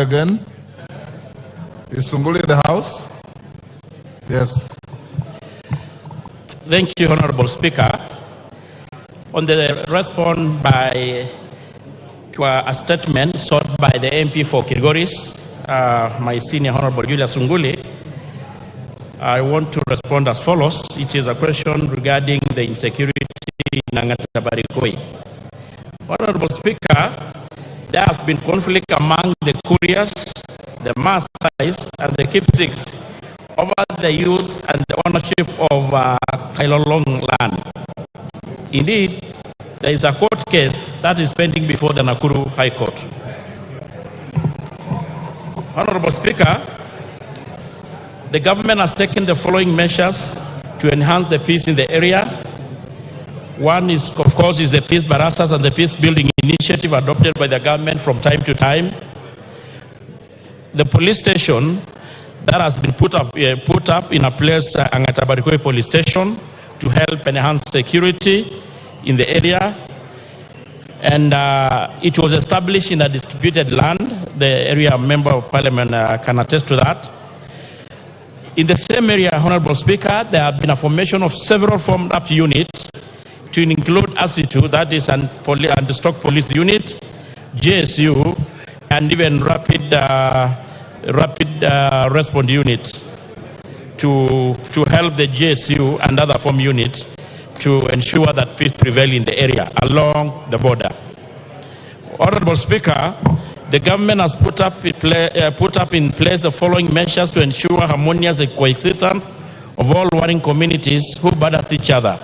again. Is Sunguli in the house? Yes. Thank you, Honorable Speaker. On the response to a statement sought by the MP for Kilgoris, my senior Honorable Julius Sunguli, I want to respond as follows. It is a question regarding the insecurity in Angata Barikoi. Honorable Speaker, there has been conflict among the couriers, the Maasais, and the KISII over the use and the ownership of Kailolong land. Indeed, there is a court case that is pending before the Nakuru High Court. Honorable Speaker, the government has taken the following measures to enhance the peace in the area. One is, of course, is the peace barracks and the peace building initiative adopted by the government from time to time. The police station that has been put up in a place, Angata Barikoi police station, to help enhance security in the area. And it was established in a distributed land. The area member of parliament can attest to that. In the same area, Honorable Speaker, there have been a formation of several formed up units to include ASITU, that is anti-stock police unit, JSU, and even rapid response units to help the JSU and other form units to ensure that peace prevails in the area along the border. Honorable Speaker, the government has put up in place the following measures to ensure harmonious coexistence of all warring communities who border each other.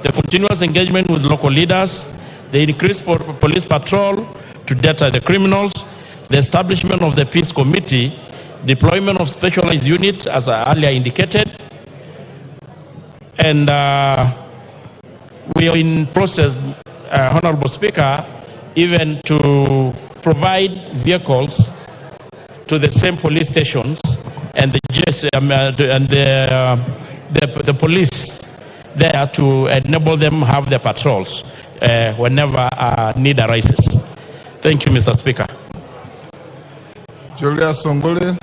The continuous engagement with local leaders, the increased police patrol to deter the criminals, the establishment of the peace committee, deployment of specialized units as I earlier indicated, and we are in process, Honorable Speaker, even to provide vehicles to the same police stations and the police there to enable them have their patrols whenever need arises. Thank you, Mr. Speaker. Julius Sunguli,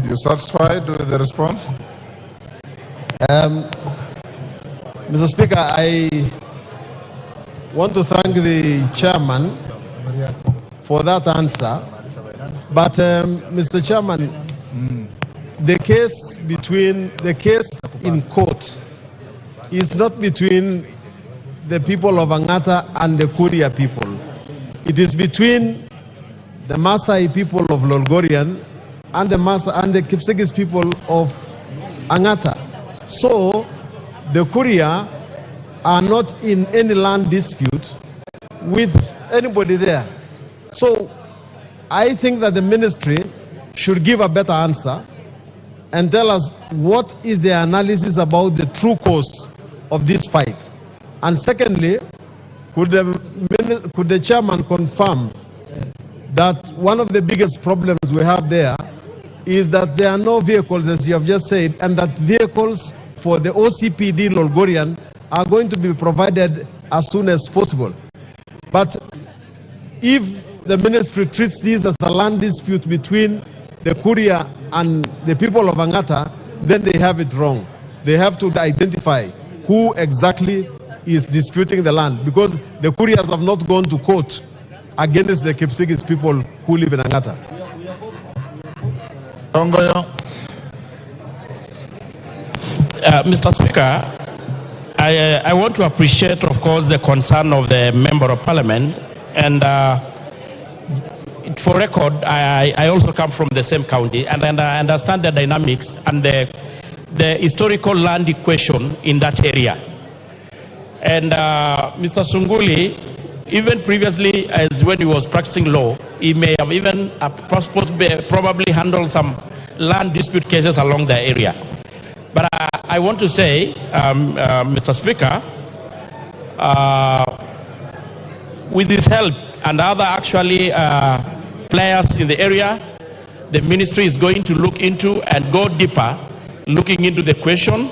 you satisfied with the response? Mr. Speaker, I want to thank the chairman for that answer. But, Mr. Chairman, the case in court is not between the people of Angata and the Kuria people. It is between the Maasai people of Lolgorian and the KISII people of Angata. So the Kuria are not in any land dispute with anybody there. So I think that the ministry should give a better answer and tell us what is the analysis about the true cause of this fight. And secondly, could the chairman confirm that one of the biggest problems we have there is that there are no vehicles, as you have just said, and that vehicles for the OCPD Lolgorian are going to be provided as soon as possible. But if the ministry treats this as a land dispute between the Kuria and the people of Angata, then they have it wrong. They have to identify who exactly is disputing the land, because the Kurias have not gone to court against the KISII people who live in Angata. Mr. Speaker, I want to appreciate, of course, the concern of the Member of Parliament, and for record, I also come from the same county, and I understand the dynamics and the historical land equation in that area. And Mr. Sunguli, even previously, as when he was practicing law, he may have even probably handled some land dispute cases along the area. But I want to say, Mr. Speaker, with his help and other actually players in the area, the ministry is going to look into and go deeper, looking into the question.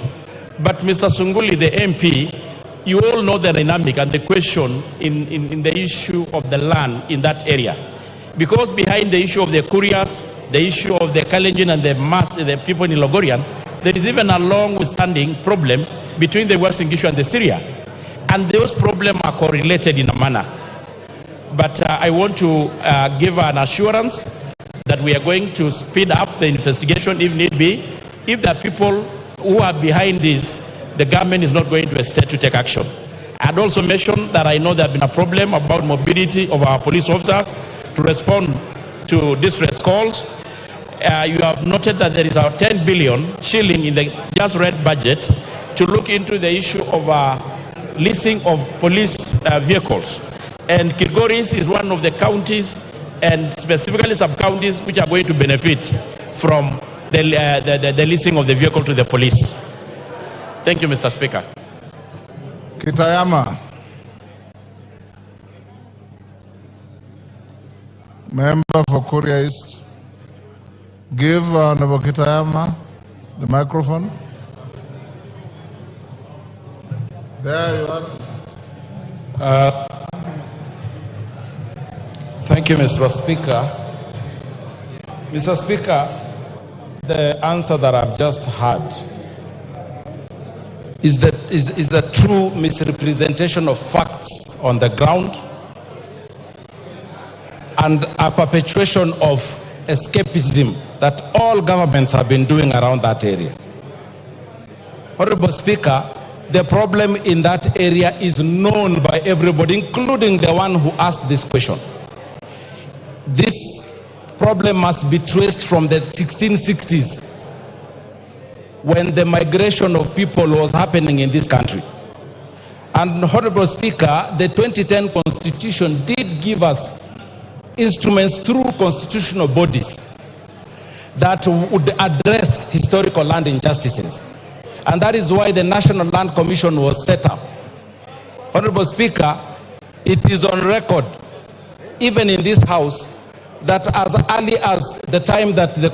But Mr. Sunguli, the MP, you all know the dynamic and the question in the issue of the land in that area. Because behind the issue of the couriers, the issue of the Kalenjin and the people in Logorian, there is even a long-standing problem between the Western Gishu and the Syria. And those problems are correlated in a manner. But I want to give an assurance that we are going to speed up the investigation if need be. If there are people who are behind this, the government is not going to hesitate to take action. I'd also mentioned that I know there has been a problem about mobility of our police officers to respond to distress calls. You have noted that there is a 10 billion shilling in the just read budget to look into the issue of leasing of police vehicles. And Kilgoris is one of the counties, and specifically sub-counties, which are going to benefit from the leasing of the vehicle to the police. Thank you, Mr. Speaker. Kitayama. Member for Kuria East. Give Honorable Kitayama the microphone. There you are. Thank you, Mr. Speaker. Mr. Speaker, the answer that I've just heard is the true misrepresentation of facts on the ground and a perpetuation of escapism that all governments have been doing around that area. Honorable Speaker, the problem in that area is known by everybody, including the one who asked this question. This problem must be traced from the 1660s, when the migration of people was happening in this country. And Honorable Speaker, the 2010 Constitution did give us instruments through constitutional bodies that would address historical land injustices. And that is why the National Land Commission was set up. Honorable Speaker, it is on record, even in this House, that as early as the time that the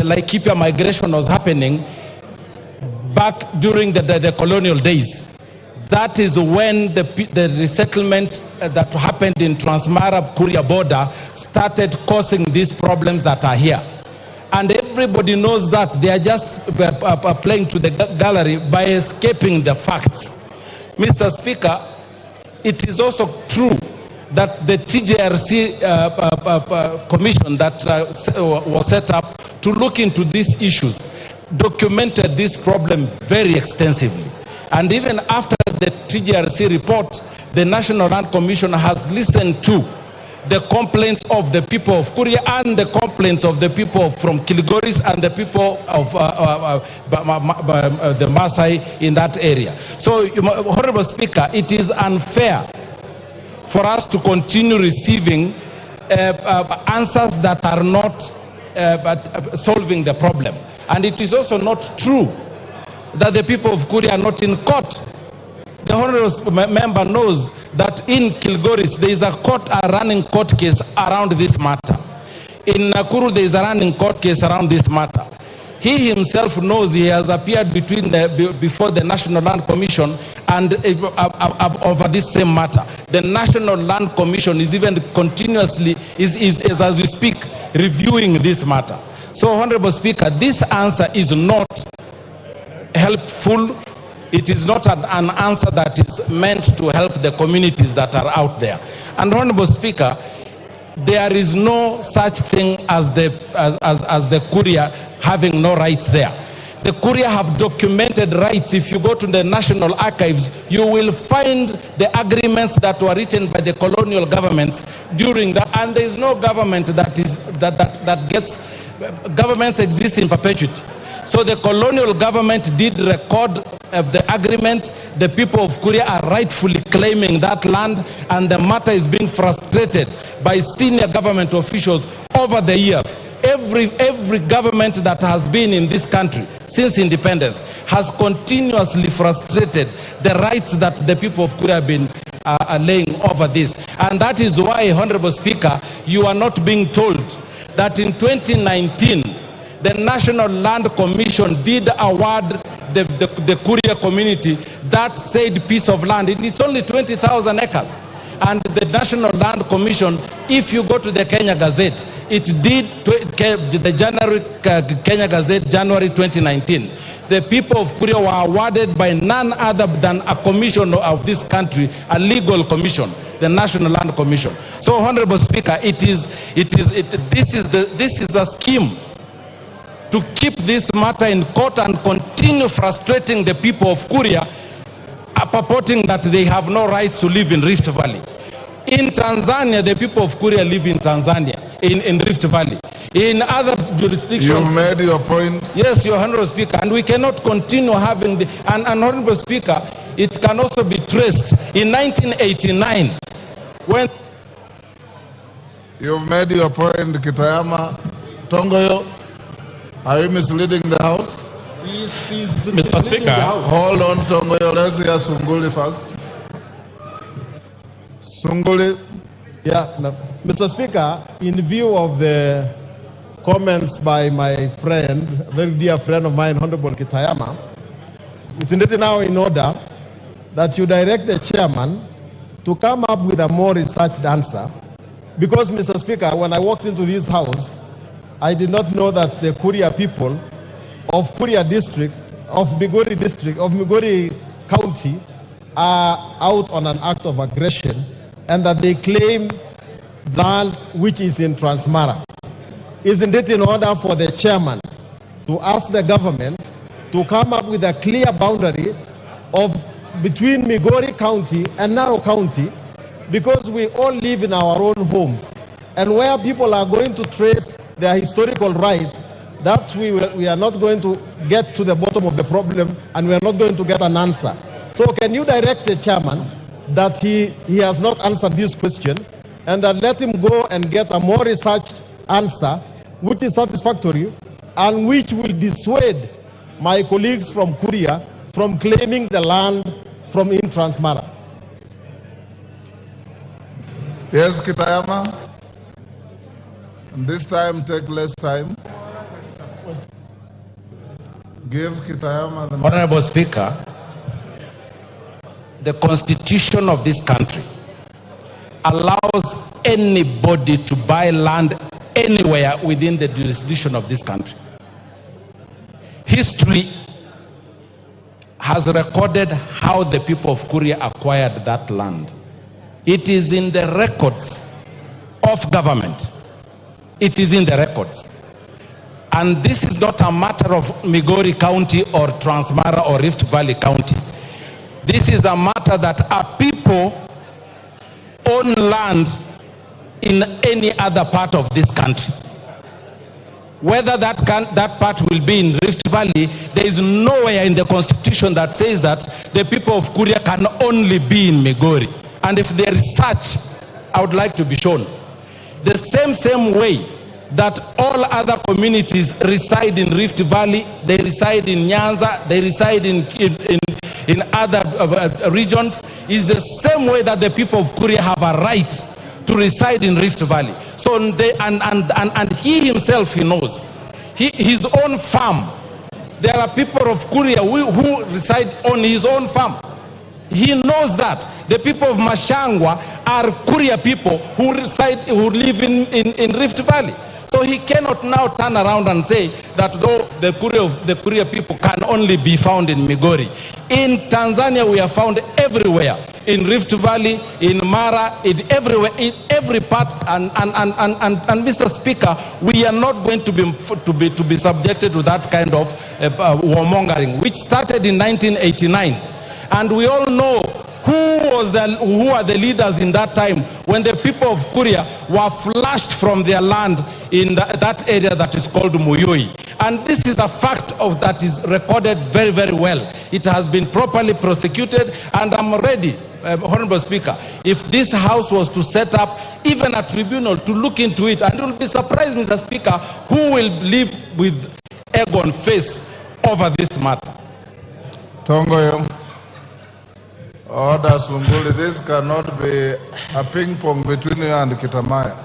Laikipia migration was happening, back during the colonial days, that is when the resettlement that happened in Transmara-Kuria border started causing these problems that are here. And everybody knows that they are just playing to the gallery by escaping the facts. Mr. Speaker, it is also true that the TJRC commission that was set up to look into these issues documented this problem very extensively. And even after the TJRC report, the National Land Commission has listened to the complaints of the people of Kuria and the complaints of the people from Kilgoris and the people of the Maasai in that area. So, Honorable Speaker, it is unfair for us to continue receiving answers that are not solving the problem. And it is also not true that the people of Kuria are not in court. The honorable member knows that in Kilgoris there is a running court case around this matter. In Nakuru there is a running court case around this matter. He himself knows he has appeared before the National Land Commission and over this same matter. The National Land Commission is even continuously, is as we speak, reviewing this matter. So, Honorable Speaker, this answer is not helpful. It is not an answer that is meant to help the communities that are out there. And Honorable Speaker, there is no such thing as the Kuria having no rights there. The Kuria have documented rights. If you go to the National Archives, you will find the agreements that were written by the colonial governments during that. And there is no government governments exist in perpetuity. So the colonial government did record the agreement. The people of Kuria are rightfully claiming that land, and the matter is being frustrated by senior government officials over the years. Every government that has been in this country since independence has continuously frustrated the rights that the people of Kuria have been laying over this. And that is why, Honorable Speaker, you are not being told that in 2019, the National Land Commission did award the Kuria community that said piece of land. It's only 20,000 acres. And the National Land Commission, if you go to the Kenya Gazette, it did the January Kenya Gazette, January 2019. The people of Kuria were awarded by none other than a commission of this country, a legal commission, the National Land Commission. So, Honorable Speaker, this is a scheme to keep this matter in court and continue frustrating the people of Kuria, purporting that they have no rights to live in Rift Valley. In Tanzania, the people of Kuria live in Tanzania, in Rift Valley. In other jurisdictions... You've made your point. Yes, Your Honorable Speaker, and we cannot continue having the... And Honorable Speaker, it can also be traced in 1989, when... You've made your point, Kitayama. Tongoyo, are you misleading the House? Mr. Speaker. Hold on, Tongoyo. Let's hear Sunguli first. Sunguli. Yeah, no. Mr. Speaker, in view of the comments by my friend, a very dear friend of mine, Honorable Kitayama, isn't it now in order that you direct the chairman to come up with a more researched answer? Because, Mr. Speaker, when I walked into this house, I did not know that the Kuria people of Kuria district, of Migori County, are out on an act of aggression, and that they claim land which is in Transmara. Isn't it in order for the chairman to ask the government to come up with a clear boundary between Migori County and Narok County, because we all live in our own homes, and where people are going to trace their historical rights, that we are not going to get to the bottom of the problem, and we are not going to get an answer. So can you direct the chairman that he has not answered this question, and that let him go and get a more researched answer which is satisfactory and which will dissuade my colleagues from Kuria from claiming the land from in Transmara? Yes, Kitayama. And this time, take less time. Give Kitayama the... Honorable Speaker, the Constitution of this country allows anybody to buy land anywhere within the jurisdiction of this country. History has recorded how the people of Kuria acquired that land. It is in the records of government. It is in the records. And this is not a matter of Migori County or Transmara or Rift Valley County. This is a matter that our people own land in any other part of this country. Whether that part will be in Rift Valley, there is nowhere in the Constitution that says that the people of Kuria can only be in Migori. And if there is such, I would like to be shown. The same way that all other communities reside in Rift Valley, they reside in Nyanza, they reside in other regions, is the same way that the people of Kuria have a right to reside in Rift Valley. So and he himself, he knows. His own farm, there are people of Kuria who reside on his own farm. He knows that. The people of Mashangwa are Kuria people who live in Rift Valley. So he cannot now turn around and say that though the Kuria people can only be found in Migori. In Tanzania, we are found everywhere. In Rift Valley, in Mara, in everywhere, in every part. And Mr. Speaker, we are not going to be subjected to that kind of warmongering, which started in 1989. And we all know who are the leaders in that time when the people of Kuria were flushed from their land in that area that is called Muyui. And this is a fact that is recorded very, very well. It has been properly prosecuted, and I'm ready, Honorable Speaker, if this House was to set up even a tribunal to look into it, and you'll be surprised, Mr. Speaker, who will live with egg on face over this matter. Tongoyo. Order, Sunguli, this cannot be a ping pong between you and Kitamaya.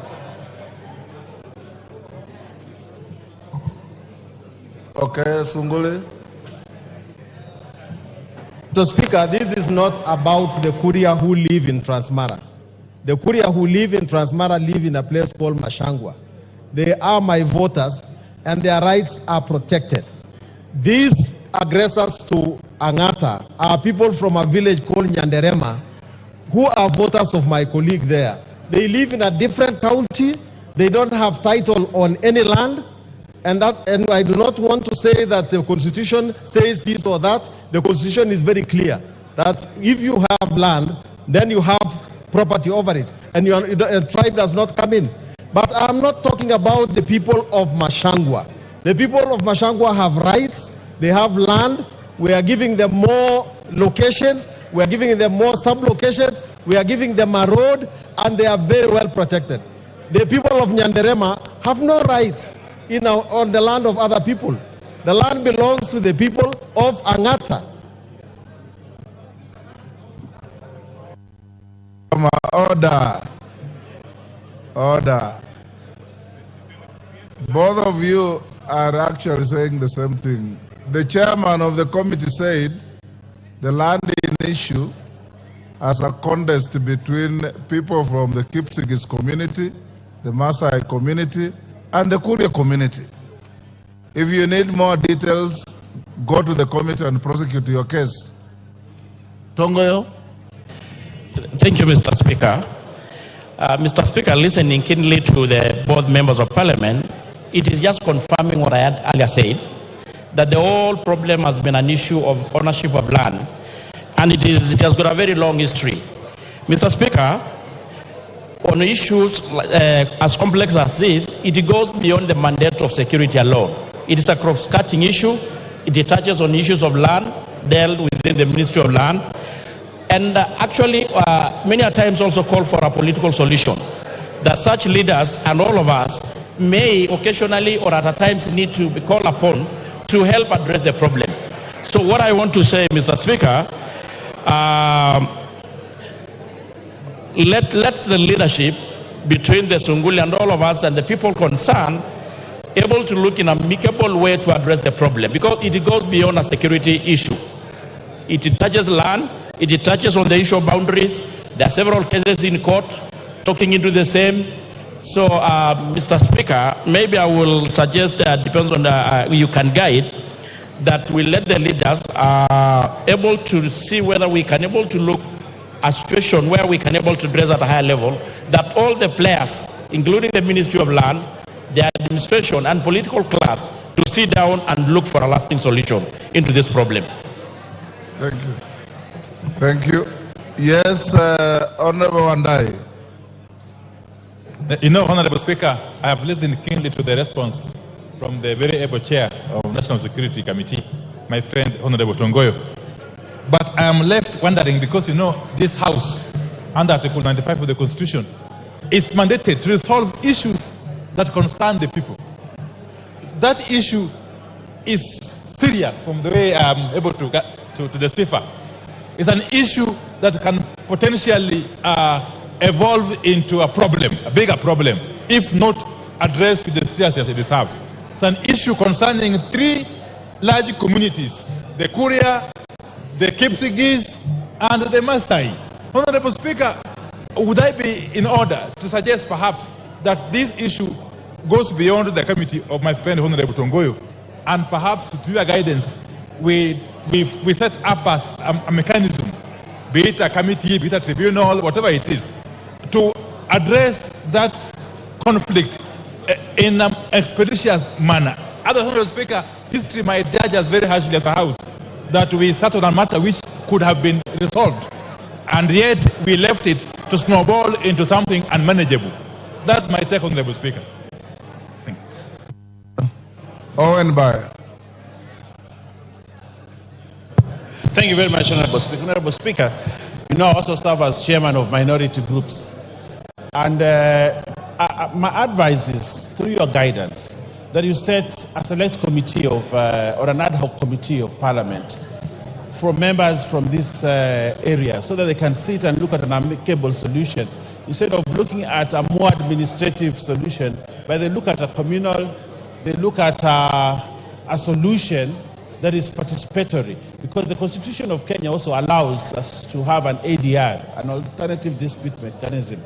Okay, Sunguli. Mr. Speaker, this is not about the Kuria who live in Transmara. The Kuria who live in Transmara live in a place called Mashangwa. They are my voters and their rights are protected. These aggressors to Angata are people from a village called Nyanderema who are voters of my colleague there. They live in a different county. They don't have title on any land. And I do not want to say that the Constitution says this or that. The Constitution is very clear that if you have land, then you have property over it. And a tribe does not come in. But I'm not talking about the people of Mashangwa. The people of Mashangwa have rights. They have land. We are giving them more locations. We are giving them more sub-locations. We are giving them a road. And they are very well protected. The people of Nyanderema have no rights on the land of other people. The land belongs to the people of Angata. Order. Order. Both of you are actually saying the same thing. The chairman of the committee said the land in issue as a contest between people from the KISII community, the Maasai community, and the Kuria community. If you need more details, go to the committee and prosecute your case. Tongoyo? Thank you, Mr. Speaker. Mr. Speaker, listening keenly to the both members of Parliament, it is just confirming what I had earlier said, that the whole problem has been an issue of ownership of land, and it has got a very long history. Mr. Speaker, on issues as complex as this, it goes beyond the mandate of security alone. It is a cross-cutting issue. It touches on issues of land dealt within the Ministry of Land, and actually many a times also call for a political solution, that such leaders and all of us may occasionally or at times need to be called upon to help address the problem. So what I want to say, Mr. Speaker, let the leadership between the Sunguli and all of us and the people concerned able to look in an amicable way to address the problem, because it goes beyond a security issue. It touches land, it touches on the issue of boundaries. There are several cases in court talking into the same. So, Mr. Speaker, maybe I will suggest that, depends on you can guide, that we let the leaders able to see whether we can able to look a situation where we can able to address at a higher level, that all the players, including the Ministry of Land, the administration and political class, to sit down and look for a lasting solution into this problem. Thank you. Thank you. Yes, Honorable Wandai. You know, Honorable Speaker, I have listened keenly to the response from the very able chair of National Security Committee, my friend Honorable Tongoyo. But I am left wondering, because you know, this House, under Article 95 of the Constitution, is mandated to resolve issues that concern the people. That issue is serious from the way I am able to get to decipher. It's an issue that can potentially evolve into a problem, a bigger problem, if not addressed with the seriousness it deserves. It's an issue concerning three large communities: the Kuria, the KISII, and the Maasai. Honorable Speaker, would I be in order to suggest perhaps that this issue goes beyond the committee of my friend Honorable Tongoyo, and perhaps with your guidance, we set up a mechanism, be it a committee, be it a tribunal, whatever it is, to address that conflict in an expeditious manner. Otherwise, Honorable Speaker, history might judge us very harshly as a House that we settled on a matter which could have been resolved, and yet we left it to snowball into something unmanageable. That's my take, Honorable Speaker. Thank you. Owen Bayer. Thank you very much, Honorable Speaker. Honorable Speaker, you know, I also serve as chairman of minority groups. And my advice is, through your guidance, that you set a select committee of, or an ad hoc committee of Parliament for members from this area, so that they can sit and look at an amicable solution, instead of looking at a more administrative solution, but they look at a communal, they look at a solution that is participatory. because the Constitution of Kenya also allows us to have an ADR, an alternative dispute mechanism.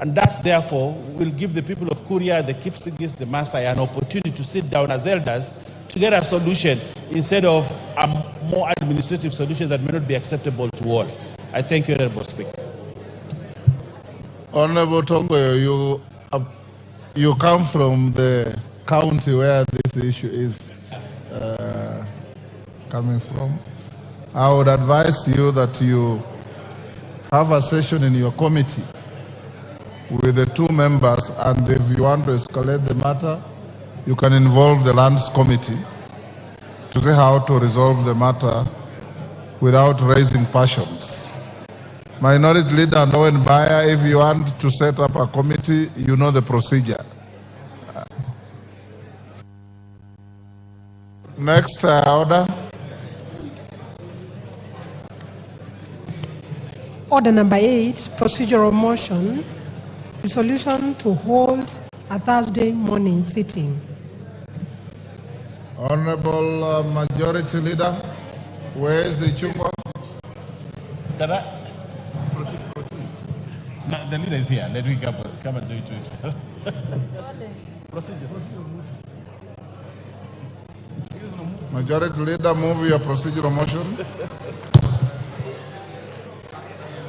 And that, therefore, will give the people of Kuria, the KISII, the Maasai, an opportunity to sit down as elders to get a solution instead of a more administrative solution that may not be acceptable to all. I thank you, Honorable Speaker. Honorable Tongoyo, you come from the county where this issue is coming from. I would advise you that you have a session in your committee with the two members, and if you want to escalate the matter, you can involve the Lands Committee to see how to resolve the matter without raising passions. Minority Leader Noen Baya, if you want to set up a committee, you know the procedure. Next order. Order number 8, procedural motion, resolution to hold a Thursday morning sitting. Honorable Majority Leader, where is the Chumba? Proceed. No, the leader is here. Let me come and do it to himself. Proceed. Majority Leader, move your procedural motion.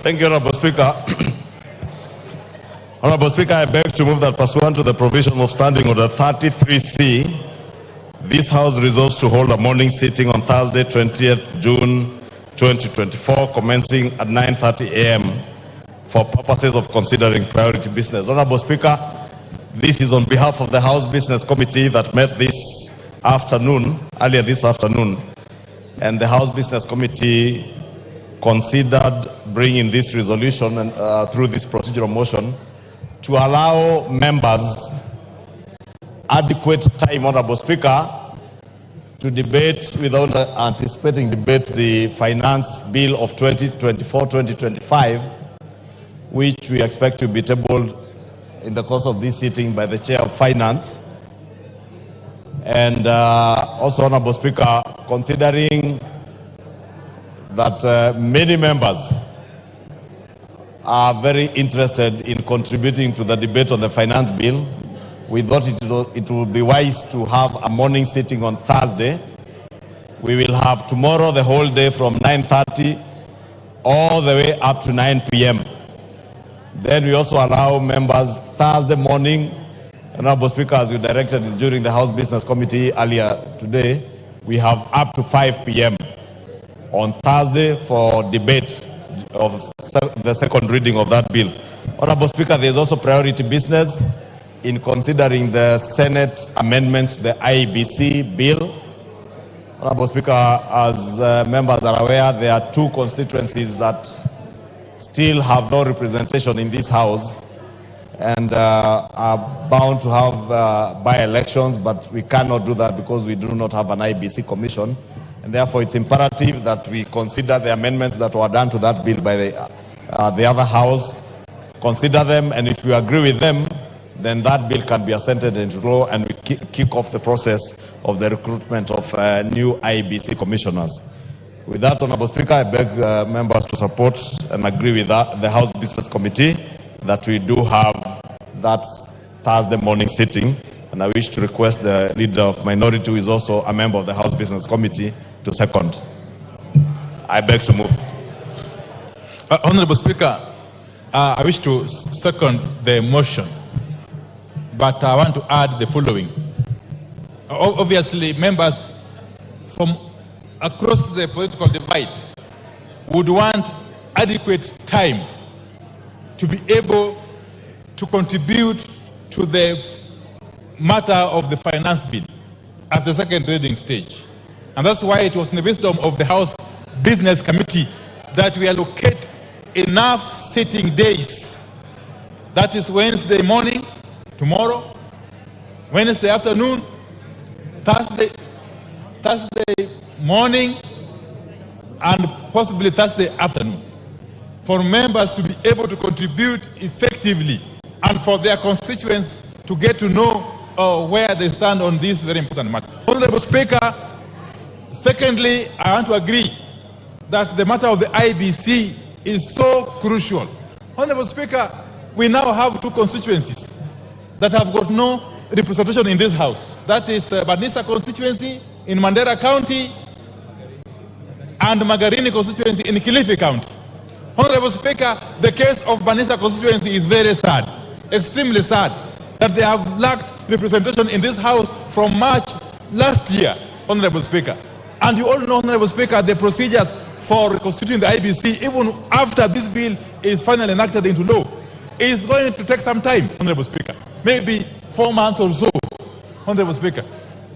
Thank you, Honorable Speaker. Honorable Speaker, I beg to move that pursuant to the provision of Standing Order 33C, this House resolves to hold a morning sitting on Thursday, 20th June 2024, commencing at 9:30 a.m. for purposes of considering priority business. Honorable Speaker, this is on behalf of the House Business Committee that met earlier this afternoon, and the House Business Committee considered bringing this resolution and through this procedural motion to allow members adequate time, Honorable Speaker, to debate without anticipating debate the finance bill of 2024-2025, which we expect to be tabled in the course of this sitting by the Chair of Finance. And also, Honorable Speaker, considering that many members are very interested in contributing to the debate on the finance bill, we thought it would be wise to have a morning sitting on Thursday. We will have tomorrow the whole day from 9:30 all the way up to 9 p.m. Then we also allow members Thursday morning. Honorable Speaker, as you directed during the House Business Committee earlier today, we have up to 5 p.m. on Thursday for debate of the second reading of that bill. Honorable Speaker, there is also priority business in considering the Senate amendments to the IBC bill. Honorable Speaker, as members are aware, there are two constituencies that still have no representation in this House and are bound to have by-elections, but we cannot do that because we do not have an IBC commission. And therefore, it's imperative that we consider the amendments that were done to that bill by the other House, consider them, and if we agree with them, then that bill can be assented into law, and we kick off the process of the recruitment of new IBC commissioners. With that, Honorable Speaker, I beg members to support and agree with the House Business Committee that we do have that Thursday morning sitting, and I wish to request the Leader of Minority, who is also a member of the House Business Committee, to second. I beg to move. Honorable Speaker, I wish to second the motion, but I want to add the following. Obviously, members from across the political divide would want adequate time to be able to contribute to the matter of the finance bill at the second reading stage. And that's why it was in the wisdom of the House Business Committee that we allocate enough sitting days. That is Wednesday morning, tomorrow, Wednesday afternoon, Thursday morning, and possibly Thursday afternoon, for members to be able to contribute effectively and for their constituents to get to know where they stand on this very important matter. Honorable Speaker, secondly, I want to agree that the matter of the IBC is so crucial. Honorable Speaker, we now have two constituencies that have got no representation in this House. That is Banisa constituency in Mandera County and Magarini constituency in Kilifi County. Honorable Speaker, the case of Banisa constituency is very sad, extremely sad, that they have lacked representation in this House from March last year, Honorable Speaker. And you all know, Honorable Speaker, the procedures for constituting the IBC, even after this bill is finally enacted into law, is going to take some time, Honorable Speaker. Maybe 4 months or so, Honorable Speaker.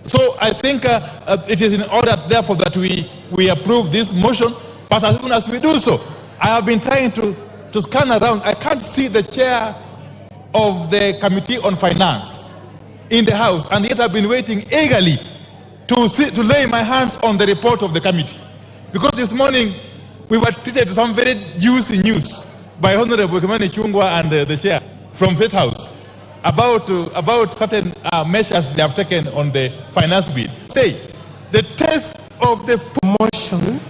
So I think it is in order, therefore, that we approve this motion. But as soon as we do so, I have been trying to scan around. I can't see the chair of the Committee on Finance in the House, and yet I've been waiting eagerly to lay my hands on the report of the committee. Because this morning, we were treated to some very juicy news by Honorable Kimani Chungwa and the chair from State House about certain measures they have taken on the finance bill. Say, the test of the motion